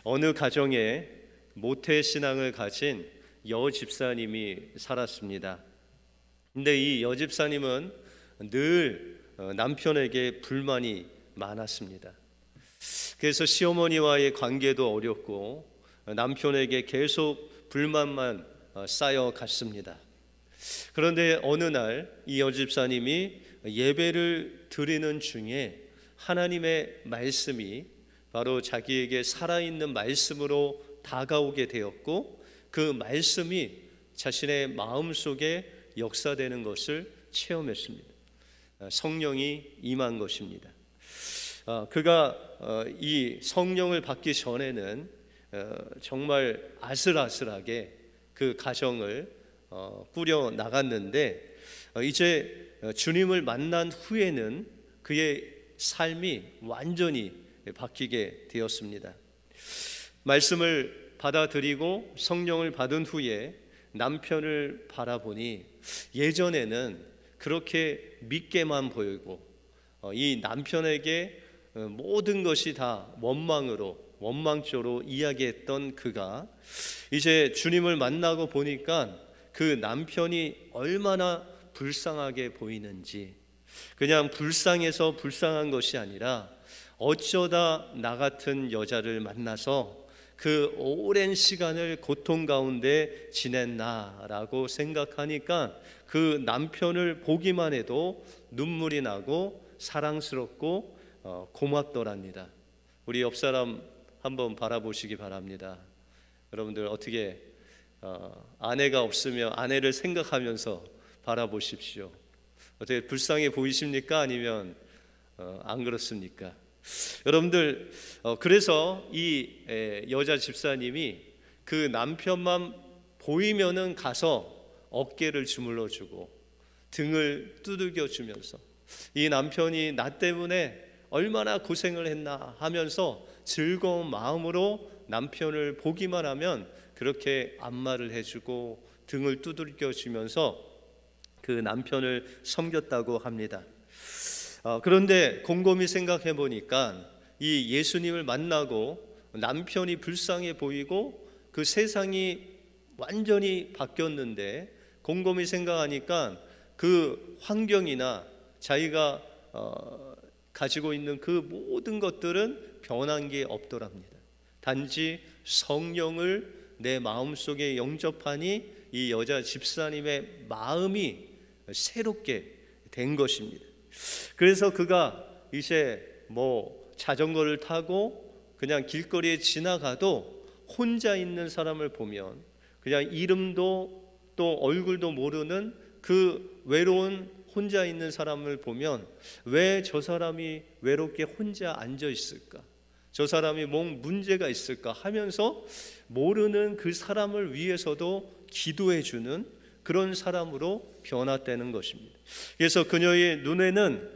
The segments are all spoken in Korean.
어느 가정에 모태신앙을 가진 여집사님이 살았습니다. 근데 이 여집사님은 늘 남편에게 불만이 많았습니다. 그래서 시어머니와의 관계도 어렵고 남편에게 계속 불만만 쌓여갔습니다. 그런데 어느 날 이 여집사님이 예배를 드리는 중에 하나님의 말씀이 바로 자기에게 살아있는 말씀으로 다가오게 되었고, 그 말씀이 자신의 마음속에 역사되는 것을 체험했습니다. 성령이 임한 것입니다. 그가 이 성령을 받기 전에는 정말 아슬아슬하게 그 가정을 꾸려 나갔는데, 이제 주님을 만난 후에는 그의 삶이 완전히 바뀌게 되었습니다. 말씀을 받아들이고 성령을 받은 후에 남편을 바라보니 예전에는 그렇게 믿게만 보이고 이 남편에게 모든 것이 다 원망적으로 이야기했던 그가 이제 주님을 만나고 보니까 그 남편이 얼마나 불쌍하게 보이는지, 그냥 불쌍해서 불쌍한 것이 아니라 어쩌다 나 같은 여자를 만나서 그 오랜 시간을 고통 가운데 지냈나라고 생각하니까 그 남편을 보기만 해도 눈물이 나고 사랑스럽고 고맙더랍니다. 우리 옆 사람 한번 바라보시기 바랍니다. 여러분들 어떻게 아내가 없으면 아내를 생각하면서 바라보십시오. 어떻게 불쌍해 보이십니까? 아니면 안 그렇습니까? 여러분들 그래서 이 여자 집사님이 그 남편만 보이면은 가서 어깨를 주물러주고 등을 두들겨주면서 이 남편이 나 때문에 얼마나 고생을 했나 하면서 즐거운 마음으로 남편을 보기만 하면 그렇게 안마를 해주고 등을 두들겨주면서 그 남편을 섬겼다고 합니다. 그런데 곰곰이 생각해 보니까 이 예수님을 만나고 남편이 불쌍해 보이고 그 세상이 완전히 바뀌었는데, 곰곰이 생각하니까 그 환경이나 자기가 가지고 있는 그 모든 것들은 변한 게 없더랍니다. 단지 성령을 내 마음속에 영접하니 이 여자 집사님의 마음이 새롭게 된 것입니다. 그래서 그가 이제 자전거를 타고 그냥 길거리에 지나가도 혼자 있는 사람을 보면 그냥 이름도 또 얼굴도 모르는 그 외로운 혼자 있는 사람을 보면 왜 저 사람이 외롭게 혼자 앉아 있을까? 저 사람이 뭔 문제가 있을까 하면서 모르는 그 사람을 위해서도 기도해주는 그런 사람으로 변화되는 것입니다. 그래서 그녀의 눈에는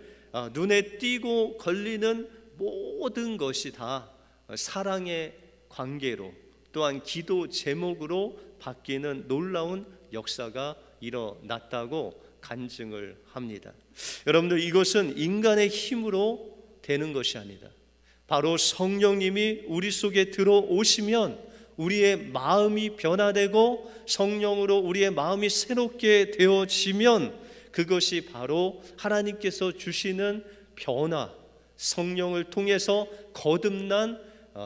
눈에 띄고 걸리는 모든 것이 다 사랑의 관계로, 또한 기도 제목으로 바뀌는 놀라운 역사가 일어났다고 간증을 합니다. 여러분들, 이것은 인간의 힘으로 되는 것이 아니다. 바로 성령님이 우리 속에 들어오시면 우리의 마음이 변화되고 성령으로 우리의 마음이 새롭게 되어지면 그것이 바로 하나님께서 주시는 변화, 성령을 통해서 거듭난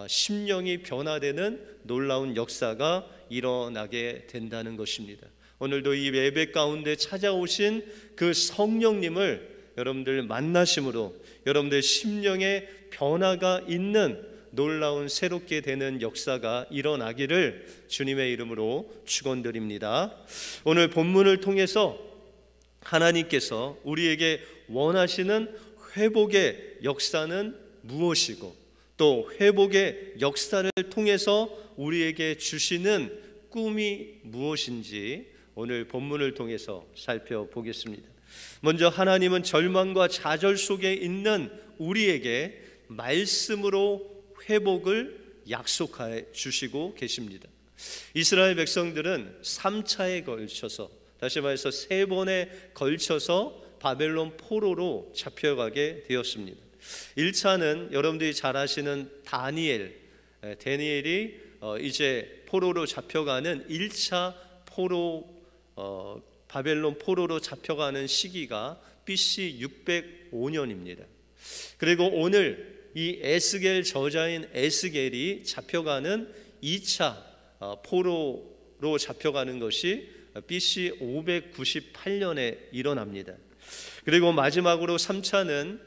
심령이 변화되는 놀라운 역사가 일어나게 된다는 것입니다. 오늘도 이 예배 가운데 찾아오신 그 성령님을 여러분들 만나심으로 여러분들 심령의 변화가 있는 놀라운 새롭게 되는 역사가 일어나기를 주님의 이름으로 축원드립니다. 오늘 본문을 통해서 하나님께서 우리에게 원하시는 회복의 역사는 무엇이고, 또 회복의 역사를 통해서 우리에게 주시는 꿈이 무엇인지 오늘 본문을 통해서 살펴보겠습니다. 먼저 하나님은 절망과 좌절 속에 있는 우리에게 말씀으로 회복을 약속해 주시고 계십니다. 이스라엘 백성들은 3차에 걸쳐서, 다시 말해서 3번에 걸쳐서 바벨론 포로로 잡혀가게 되었습니다. 1차는 여러분들이 잘 아시는 다니엘, 다니엘이 이제 포로로 잡혀가는 1차 바벨론 포로로 잡혀가는 시기가 BC 605년입니다. 그리고 오늘 이 에스겔 저자인 에스겔이 잡혀가는 2차 포로로 잡혀가는 것이 BC 598년에 일어납니다. 그리고 마지막으로 3차는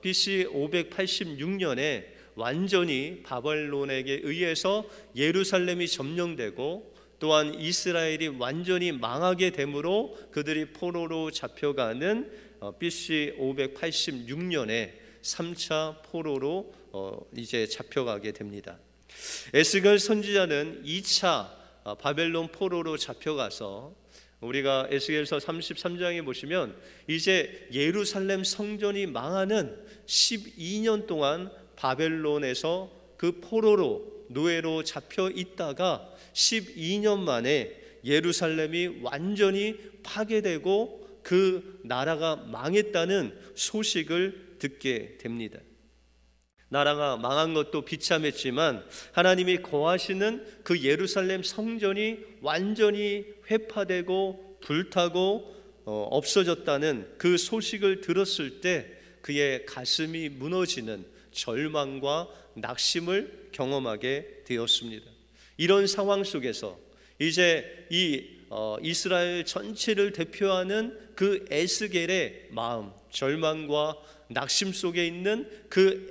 BC 586년에 완전히 바벨론에게 의해서 예루살렘이 점령되고 또한 이스라엘이 완전히 망하게 되므로 그들이 포로로 잡혀가는 BC 586년에 3차 포로로 이제 잡혀가게 됩니다. 에스겔 선지자는 2차 바벨론 포로로 잡혀가서 우리가 에스겔서 33장에 보시면 이제 예루살렘 성전이 망하는 12년 동안 바벨론에서 그 포로로 노예로 잡혀 있다가 12년 만에 예루살렘이 완전히 파괴되고 그 나라가 망했다는 소식을 듣게 됩니다. 나라가 망한 것도 비참했지만 하나님이 거하시는 그 예루살렘 성전이 완전히 회파되고 불타고 없어졌다는 그 소식을 들었을 때 그의 가슴이 무너지는 절망과 낙심을 경험하게 되었습니다. 이런 상황 속에서 이제 이 이스라엘 전체를 대표하는 그 에스겔의 마음, 절망과 낙심 속에 있는 그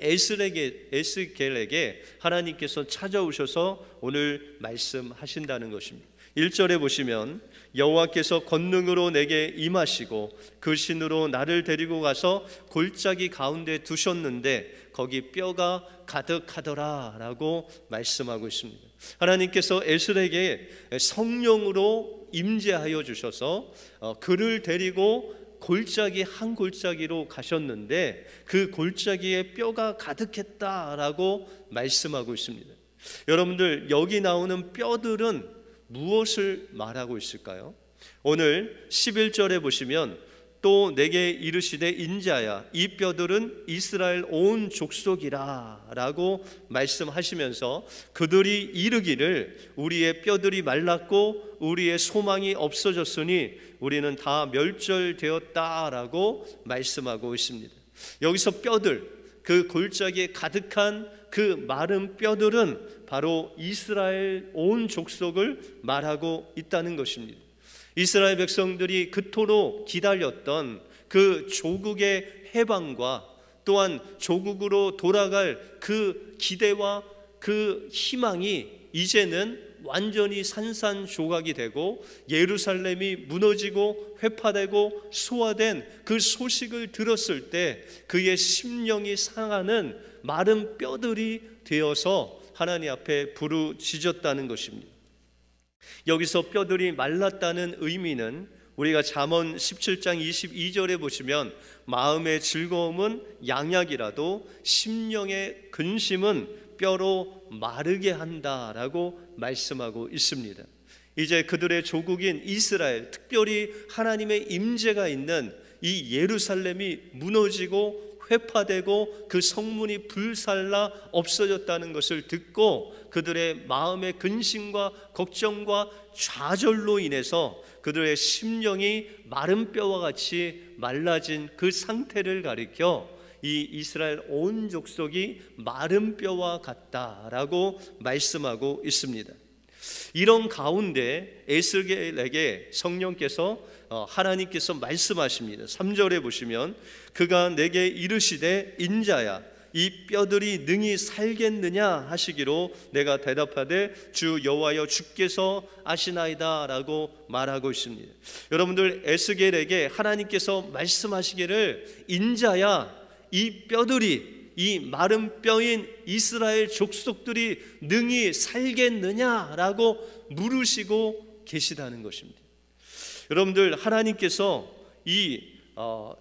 에스겔에게 하나님께서 찾아오셔서 오늘 말씀하신다는 것입니다. 1절에 보시면 여호와께서 권능으로 내게 임하시고 그 신으로 나를 데리고 가서 골짜기 가운데 두셨는데 거기 뼈가 가득하더라 라고 말씀하고 있습니다. 하나님께서 에스겔에게 성령으로 임재하여 주셔서 그를 데리고 골짜기 한 골짜기로 가셨는데 그 골짜기에 뼈가 가득했다라고 말씀하고 있습니다. 여러분들, 여기 나오는 뼈들은 무엇을 말하고 있을까요? 오늘 11절에 보시면 또 내게 이르시되 인자야 이 뼈들은 이스라엘 온 족속이라 라고 말씀하시면서 그들이 이르기를 우리의 뼈들이 말랐고 우리의 소망이 없어졌으니 우리는 다 멸절되었다라고 말씀하고 있습니다. 여기서 뼈들, 그 골짜기에 가득한 그 마른 뼈들은 바로 이스라엘 온 족속을 말하고 있다는 것입니다. 이스라엘 백성들이 그토록 기다렸던 그 조국의 해방과 또한 조국으로 돌아갈 그 기대와 그 희망이 이제는 완전히 산산조각이 되고 예루살렘이 무너지고 회파되고 소화된 그 소식을 들었을 때 그의 심령이 상하는 마른 뼈들이 되어서 하나님 앞에 부르짖었다는 것입니다. 여기서 뼈들이 말랐다는 의미는 우리가 잠언 17장 22절에 보시면 마음의 즐거움은 양약이라도 심령의 근심은 뼈로 마르게 한다라고 말씀하고 있습니다. 이제 그들의 조국인 이스라엘, 특별히 하나님의 임재가 있는 이 예루살렘이 무너지고 회파되고 그 성문이 불살라 없어졌다는 것을 듣고 그들의 마음의 근심과 걱정과 좌절로 인해서 그들의 심령이 마른 뼈와 같이 말라진 그 상태를 가리켜 이 이스라엘 온 족속이 마른 뼈와 같다라고 말씀하고 있습니다. 이런 가운데 에스겔에게 성령께서 하나님께서 말씀하십니다. 3절에 보시면 그가 내게 이르시되 인자야 이 뼈들이 능히 살겠느냐 하시기로 내가 대답하되 주 여호와여 주께서 아시나이다 라고 말하고 있습니다. 여러분들, 에스겔에게 하나님께서 말씀하시기를 인자야 이 뼈들이, 이 마른 뼈인 이스라엘 족속들이 능히 살겠느냐라고 물으시고 계시다는 것입니다. 여러분들, 하나님께서 이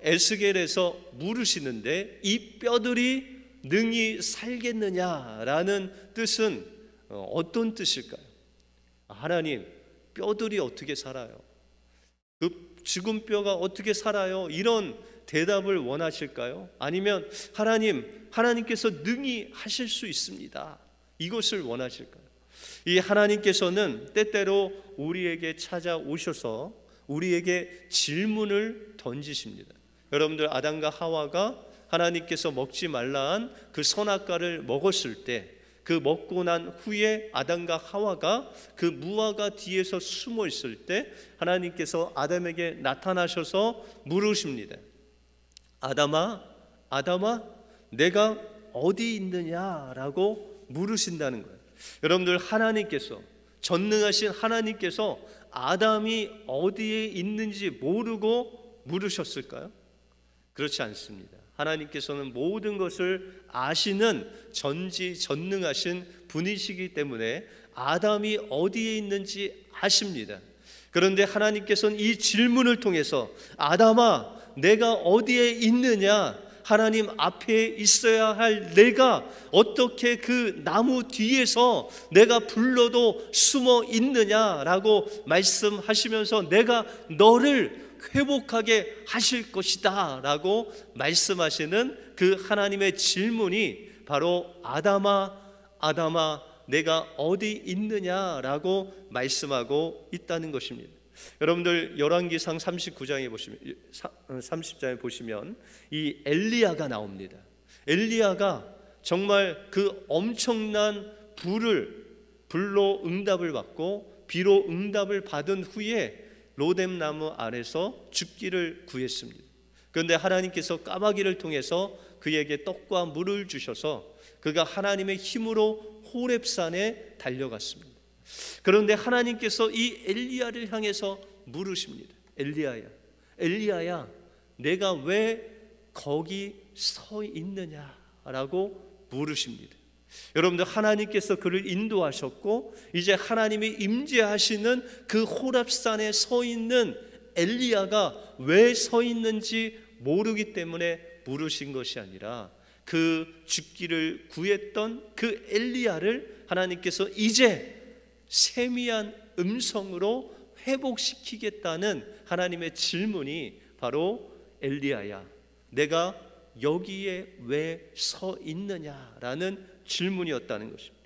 에스겔에서 물으시는데 이 뼈들이 능히 살겠느냐라는 뜻은 어떤 뜻일까요? 하나님, 뼈들이 어떻게 살아요? 그 죽은 뼈가 어떻게 살아요? 이런 대답을 원하실까요? 아니면 하나님께서 능히 하실 수 있습니다, 이것을 원하실까요? 이 하나님께서는 때때로 우리에게 찾아오셔서 우리에게 질문을 던지십니다. 여러분들, 아담과 하와가 하나님께서 먹지 말라한 그 선악과를 먹었을 때, 그 먹고 난 후에 아담과 하와가 그 무화과 뒤에서 숨어 있을 때 하나님께서 아담에게 나타나셔서 물으십니다. 아담아, 아담아, 내가 어디 있느냐라고 물으신다는 거예요. 여러분들, 하나님께서, 전능하신 하나님께서 아담이 어디에 있는지 모르고 물으셨을까요? 그렇지 않습니다. 하나님께서는 모든 것을 아시는 전지전능하신 분이시기 때문에 아담이 어디에 있는지 아십니다. 그런데 하나님께서는 이 질문을 통해서 아담아, 내가 어디에 있느냐, 하나님 앞에 있어야 할 내가 어떻게 그 나무 뒤에서 내가 불러도 숨어 있느냐라고 말씀하시면서 내가 너를 회복하게 하실 것이다 라고 말씀하시는 그 하나님의 질문이 바로 아담아, 아담아, 내가 어디 있느냐라고 말씀하고 있다는 것입니다. 여러분들, 열왕기상 39장에 보시면, 30장에 보시면 이 엘리야가 나옵니다. 엘리야가 정말 그 엄청난 불로 응답을 받고 비로 응답을 받은 후에 로뎀나무 아래서 죽기를 구했습니다. 그런데 하나님께서 까마귀를 통해서 그에게 떡과 물을 주셔서 그가 하나님의 힘으로 호렙산에 달려갔습니다. 그런데 하나님께서 이 엘리야를 향해서 물으십니다. 엘리야야, 엘리야야, 내가 왜 거기 서 있느냐라고 물으십니다. 여러분들, 하나님께서 그를 인도하셨고 이제 하나님이 임재하시는 그 호렙산에 서 있는 엘리야가 왜 서 있는지 모르기 때문에 물으신 것이 아니라 그 죽기를 구했던 그 엘리야를 하나님께서 이제 세미한 음성으로 회복시키겠다는 하나님의 질문이 바로 엘리야야, 내가 여기에 왜 서 있느냐라는 질문이었다는 것입니다.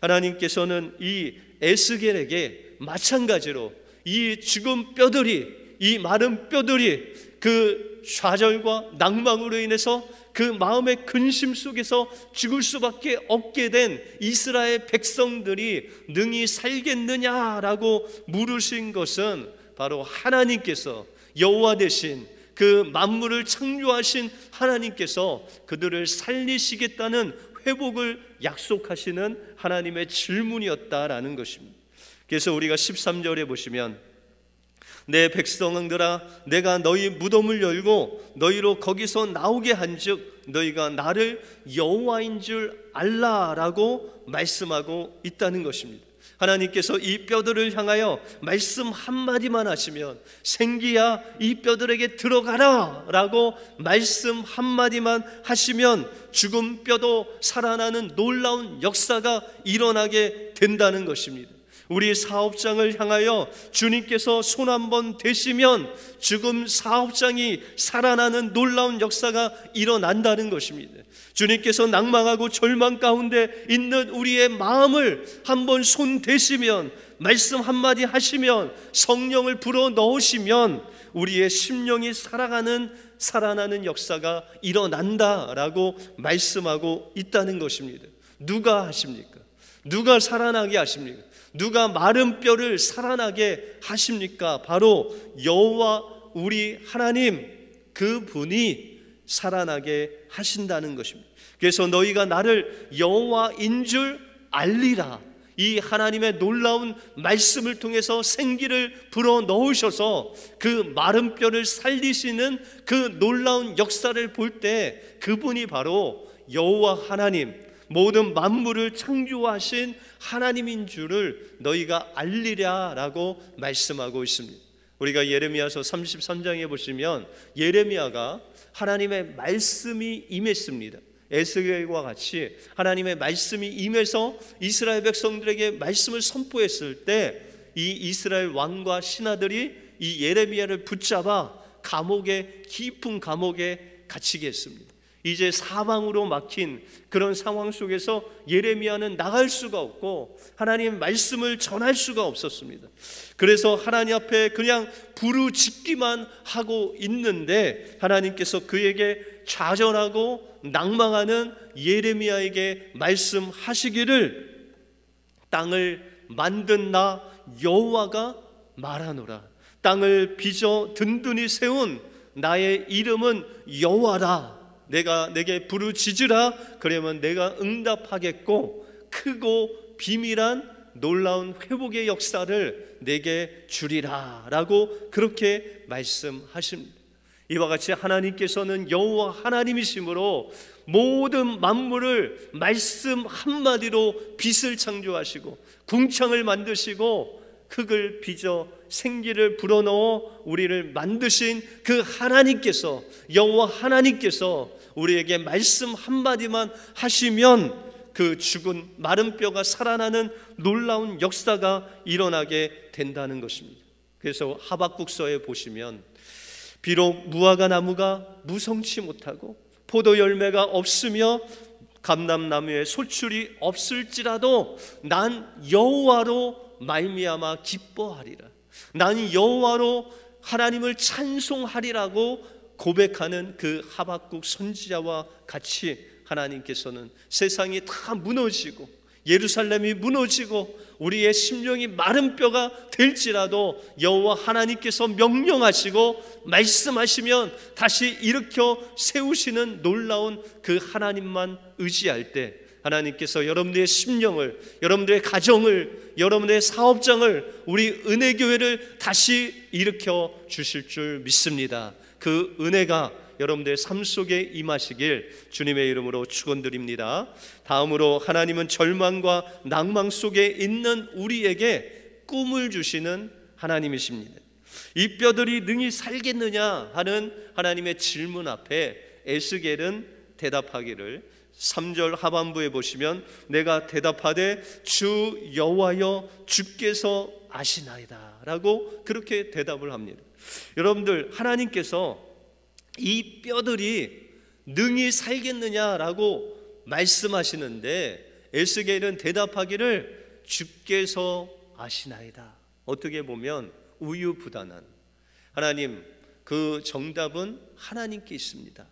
하나님께서는 이 에스겔에게 마찬가지로 이 죽은 뼈들이, 이 마른 뼈들이 그 좌절과 낭망으로 인해서 그 마음의 근심 속에서 죽을 수밖에 없게 된 이스라엘 백성들이 능히 살겠느냐라고 물으신 것은 바로 하나님께서, 여호와 되신 그 만물을 창조하신 하나님께서 그들을 살리시겠다는 회복을 약속하시는 하나님의 질문이었다라는 것입니다. 그래서 우리가 13절에 보시면 내 백성들아, 내가 너희 무덤을 열고 너희로 거기서 나오게 한즉 너희가 나를 여호와인 줄 알라라고 말씀하고 있다는 것입니다. 하나님께서 이 뼈들을 향하여 말씀 한마디만 하시면, 생기야 이 뼈들에게 들어가라 라고 말씀 한마디만 하시면 죽은 뼈도 살아나는 놀라운 역사가 일어나게 된다는 것입니다. 우리 사업장을 향하여 주님께서 손 한번 대시면 죽은 사업장이 살아나는 놀라운 역사가 일어난다는 것입니다. 주님께서 낭망하고 절망 가운데 있는 우리의 마음을 한번 손 대시면, 말씀 한마디 하시면, 성령을 불어 넣으시면 우리의 심령이 살아나는 역사가 일어난다라고 말씀하고 있다는 것입니다. 누가 하십니까? 누가 살아나게 하십니까? 누가 마른 뼈를 살아나게 하십니까? 바로 여호와 우리 하나님, 그분이 살아나게 하신다는 것입니다. 그래서 너희가 나를 여호와인 줄 알리라, 이 하나님의 놀라운 말씀을 통해서 생기를 불어 넣으셔서 그 마른 뼈를 살리시는 그 놀라운 역사를 볼 때 그분이 바로 여호와 하나님, 모든 만물을 창조하신 하나님인 줄을 너희가 알리랴라고 말씀하고 있습니다. 우리가 예레미야서 33장에 보시면 예레미야가 하나님의 말씀이 임했습니다. 에스겔과 같이 하나님의 말씀이 임해서 이스라엘 백성들에게 말씀을 선포했을 때 이 이스라엘 왕과 신하들이 이 예레미야를 붙잡아 깊은 감옥에 갇히게 했습니다. 이제 사방으로 막힌 그런 상황 속에서 예레미야는 나갈 수가 없고 하나님 말씀을 전할 수가 없었습니다. 그래서 하나님 앞에 그냥 부르짖기만 하고 있는데 하나님께서 그에게 좌절하고 낭망하는 예레미야에게 말씀하시기를 땅을 만든 나 여호와가 말하노라. 땅을 빚어 든든히 세운 나의 이름은 여호와라. 내가 내게 부르짖으라. 그러면 내가 응답하겠고 크고 비밀한 놀라운 회복의 역사를 내게 주리라 라고 그렇게 말씀하십니다. 이와 같이 하나님께서는 여호와 하나님이시므로 모든 만물을 말씀 한마디로 빛을 창조하시고 궁창을 만드시고 흙을 빚어 생기를 불어넣어 우리를 만드신 그 하나님께서, 여호와 하나님께서 우리에게 말씀 한마디만 하시면 그 죽은 마른 뼈가 살아나는 놀라운 역사가 일어나게 된다는 것입니다. 그래서 하박국서에 보시면 비록 무화과 나무가 무성치 못하고 포도 열매가 없으며 감람나무에 소출이 없을지라도 난 여호와로 말미암아 기뻐하리라. 난 여호와로 하나님을 찬송하리라고 고백하는 그 하박국 선지자와 같이 하나님께서는 세상이 다 무너지고 예루살렘이 무너지고 우리의 심령이 마른 뼈가 될지라도 여호와 하나님께서 명령하시고 말씀하시면 다시 일으켜 세우시는 놀라운 그 하나님만 의지할 때 하나님께서 여러분들의 심령을, 여러분들의 가정을, 여러분들의 사업장을, 우리 은혜교회를 다시 일으켜 주실 줄 믿습니다. 그 은혜가 여러분들의 삶 속에 임하시길 주님의 이름으로 축원드립니다. 다음으로 하나님은 절망과 낭망 속에 있는 우리에게 꿈을 주시는 하나님이십니다. 이 뼈들이 능히 살겠느냐 하는 하나님의 질문 앞에 에스겔은 대답하기를 3절 하반부에 보시면 내가 대답하되 주 여호와여 주께서 아시나이다 라고 그렇게 대답을 합니다. 여러분들, 하나님께서 이 뼈들이 능히 살겠느냐라고 말씀하시는데 에스겔은 대답하기를 주께서 아시나이다. 어떻게 보면 우유부단한, 하나님 그 정답은 하나님께 있습니다.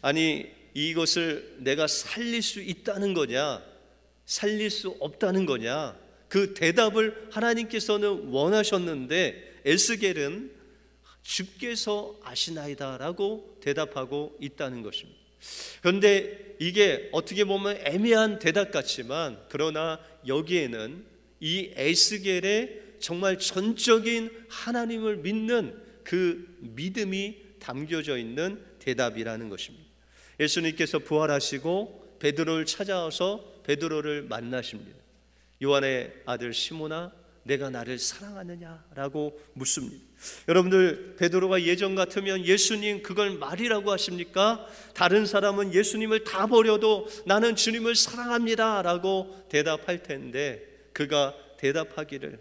아니 이것을 내가 살릴 수 있다는 거냐 살릴 수 없다는 거냐, 그 대답을 하나님께서는 원하셨는데 에스겔은 주께서 아시나이다 라고 대답하고 있다는 것입니다. 그런데 이게 어떻게 보면 애매한 대답 같지만 그러나 여기에는 이 에스겔의 정말 전적인 하나님을 믿는 그 믿음이 담겨져 있는 대답이라는 것입니다. 예수님께서 부활하시고 베드로를 찾아와서 베드로를 만나십니다. 요한의 아들 시몬아 내가 나를 사랑하느냐라고 묻습니다. 여러분들, 베드로가 예전 같으면 예수님 그걸 말이라고 하십니까? 다른 사람은 예수님을 다 버려도 나는 주님을 사랑합니다 라고 대답할 텐데 그가 대답하기를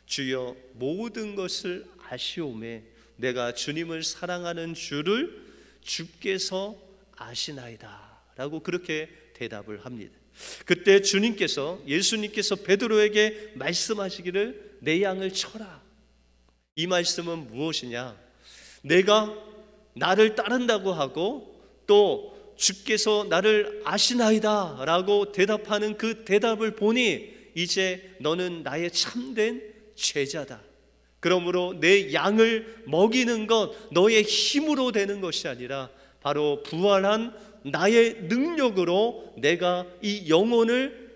주여 모든 것을 아시오매 내가 주님을 사랑하는 주를 주께서 아시나이다 라고 그렇게 대답을 합니다. 그때 주님께서, 예수님께서 베드로에게 말씀하시기를 내 양을 쳐라. 이 말씀은 무엇이냐? 내가 나를 따른다고 하고 또 주께서 나를 아시나이다 라고 대답하는 그 대답을 보니 이제 너는 나의 참된 제자다. 그러므로 내 양을 먹이는 것 너의 힘으로 되는 것이 아니라 바로 부활한 나의 능력으로 내가 이 영혼을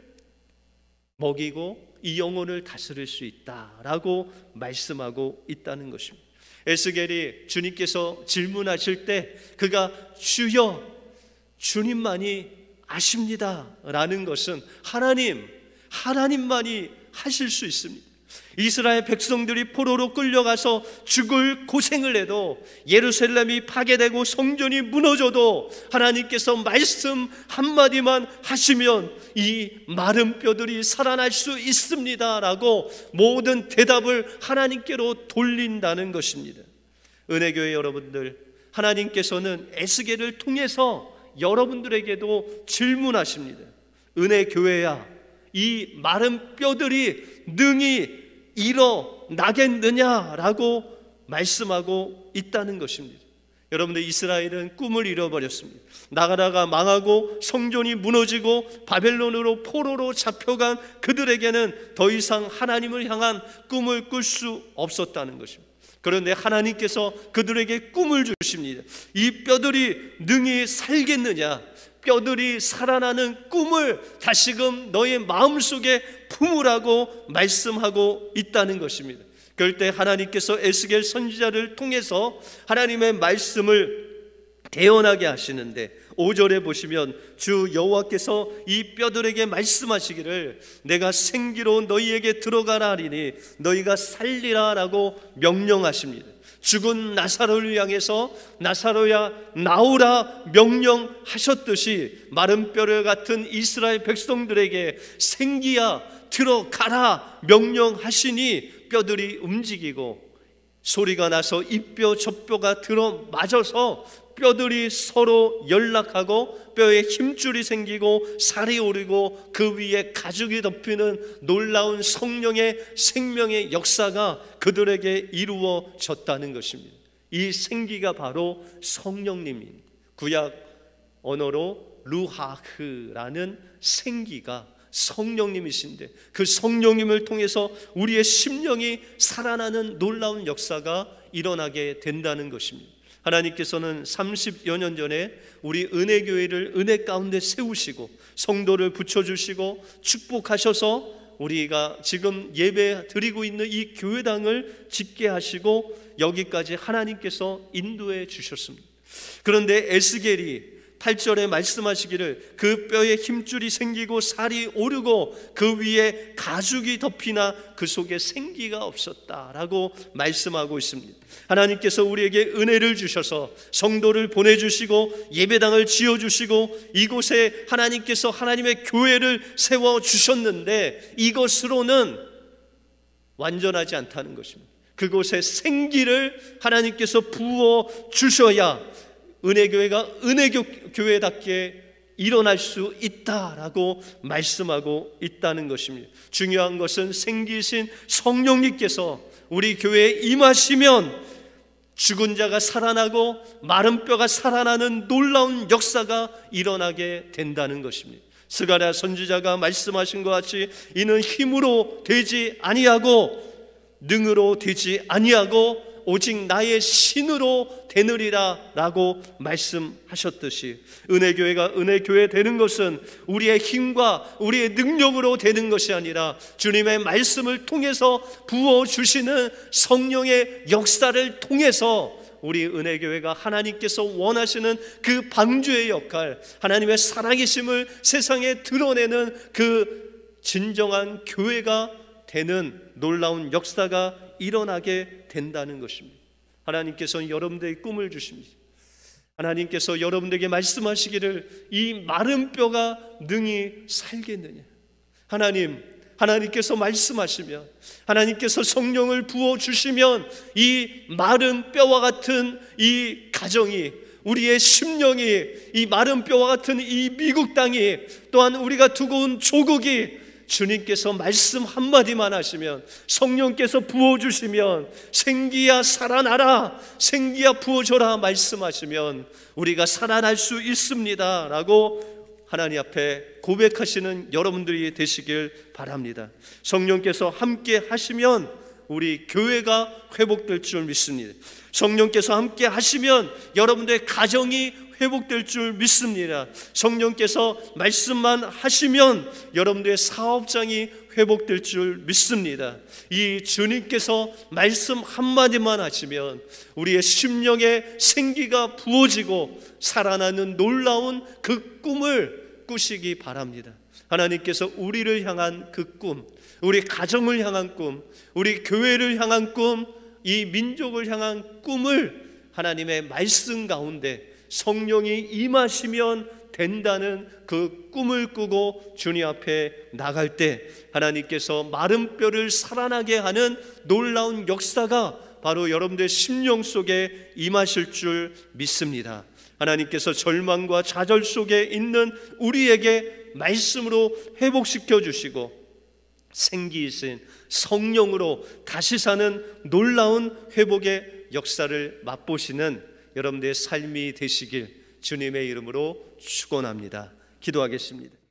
먹이고 이 영혼을 다스릴 수 있다라고 말씀하고 있다는 것입니다. 에스겔이 주님께서 질문하실 때 그가 주여 주님만이 아십니다 라는 것은 하나님만이 하실 수 있습니다. 이스라엘 백성들이 포로로 끌려가서 죽을 고생을 해도 예루살렘이 파괴되고 성전이 무너져도 하나님께서 말씀 한마디만 하시면 이 마른 뼈들이 살아날 수 있습니다 라고 모든 대답을 하나님께로 돌린다는 것입니다. 은혜교회 여러분들, 하나님께서는 에스겔을 통해서 여러분들에게도 질문하십니다. 은혜 교회야, 이 마른 뼈들이 능히 일어나겠느냐라고 말씀하고 있다는 것입니다. 여러분들, 이스라엘은 꿈을 잃어버렸습니다. 나가다가 망하고 성전이 무너지고 바벨론으로 포로로 잡혀간 그들에게는 더 이상 하나님을 향한 꿈을 꿀 수 없었다는 것입니다. 그런데 하나님께서 그들에게 꿈을 주십니다. 이 뼈들이 능히 살겠느냐, 뼈들이 살아나는 꿈을 다시금 너의 마음속에 품으라고 말씀하고 있다는 것입니다. 그럴 때 하나님께서 에스겔 선지자를 통해서 하나님의 말씀을 대언하게 하시는데, 5절에 보시면 주 여호와께서 이 뼈들에게 말씀하시기를 내가 생기로 너희에게 들어가라 하리니 너희가 살리라 라고 명령하십니다. 죽은 나사로를 향해서 나사로야 나오라 명령하셨듯이 마른 뼈를 같은 이스라엘 백성들에게 생기야 들어가라 명령하시니 뼈들이 움직이고 소리가 나서 이 뼈 저 뼈가 들어맞아서 뼈들이 서로 연락하고 뼈에 힘줄이 생기고 살이 오르고 그 위에 가죽이 덮이는 놀라운 성령의 생명의 역사가 그들에게 이루어졌다는 것입니다. 이 생기가 바로 성령님입니다. 구약 언어로 루하흐라는 생기가 성령님이신데, 그 성령님을 통해서 우리의 심령이 살아나는 놀라운 역사가 일어나게 된다는 것입니다. 하나님께서는 30여 년 전에 우리 은혜교회를 은혜 가운데 세우시고 성도를 붙여주시고 축복하셔서 우리가 지금 예배 드리고 있는 이 교회당을 짓게 하시고 여기까지 하나님께서 인도해 주셨습니다. 그런데 에스겔이 8절에 말씀하시기를 그 뼈에 힘줄이 생기고 살이 오르고 그 위에 가죽이 덮이나 그 속에 생기가 없었다라고 말씀하고 있습니다. 하나님께서 우리에게 은혜를 주셔서 성도를 보내주시고 예배당을 지어주시고 이곳에 하나님께서 하나님의 교회를 세워주셨는데 이것으로는 완전하지 않다는 것입니다. 그곳에 생기를 하나님께서 부어주셔야 은혜교회가 은혜교회답게 일어날 수 있다라고 말씀하고 있다는 것입니다. 중요한 것은 생기신 성령님께서 우리 교회에 임하시면 죽은 자가 살아나고 마른 뼈가 살아나는 놀라운 역사가 일어나게 된다는 것입니다. 스가랴 선지자가 말씀하신 것 같이 이는 힘으로 되지 아니하고 능으로 되지 아니하고 오직 나의 신으로 되느리라 라고 말씀하셨듯이 은혜교회가 은혜교회 되는 것은 우리의 힘과 우리의 능력으로 되는 것이 아니라 주님의 말씀을 통해서 부어주시는 성령의 역사를 통해서 우리 은혜교회가 하나님께서 원하시는 그 방주의 역할, 하나님의 살아계심을 세상에 드러내는 그 진정한 교회가 되는 놀라운 역사가 일어나게 된다는 것입니다. 하나님께서는 여러분들에게 꿈을 주십니다. 하나님께서 여러분들에게 말씀하시기를 이 마른 뼈가 능히 살겠느냐. 하나님께서 말씀하시면, 하나님께서 성령을 부어주시면 이 마른 뼈와 같은 이 가정이, 우리의 심령이, 이 마른 뼈와 같은 이 미국 땅이, 또한 우리가 두고 온 조국이 주님께서 말씀 한마디만 하시면, 성령께서 부어주시면, 생기야 살아나라, 생기야 부어줘라 말씀하시면 우리가 살아날 수 있습니다 라고 하나님 앞에 고백하시는 여러분들이 되시길 바랍니다. 성령께서 함께 하시면 우리 교회가 회복될 줄 믿습니다. 성령께서 함께 하시면 여러분들의 가정이 회복될 줄 믿습니다. 성령께서 말씀만 하시면 여러분들의 사업장이 회복될 줄 믿습니다. 이 주님께서 말씀 한마디만 하시면 우리의 심령에 생기가 부어지고 살아나는 놀라운 그 꿈을 꾸시기 바랍니다. 하나님께서 우리를 향한 그 꿈, 우리 가정을 향한 꿈, 우리 교회를 향한 꿈, 이 민족을 향한 꿈을 하나님의 말씀 가운데 성령이 임하시면 된다는 그 꿈을 꾸고 주님 앞에 나갈 때 하나님께서 마른 뼈를 살아나게 하는 놀라운 역사가 바로 여러분들의 심령 속에 임하실 줄 믿습니다. 하나님께서 절망과 좌절 속에 있는 우리에게 말씀으로 회복시켜 주시고 생기이신 성령으로 다시 사는 놀라운 회복의 역사를 맛보시는 여러분들의 삶이 되시길 주님의 이름으로 축원합니다. 기도하겠습니다.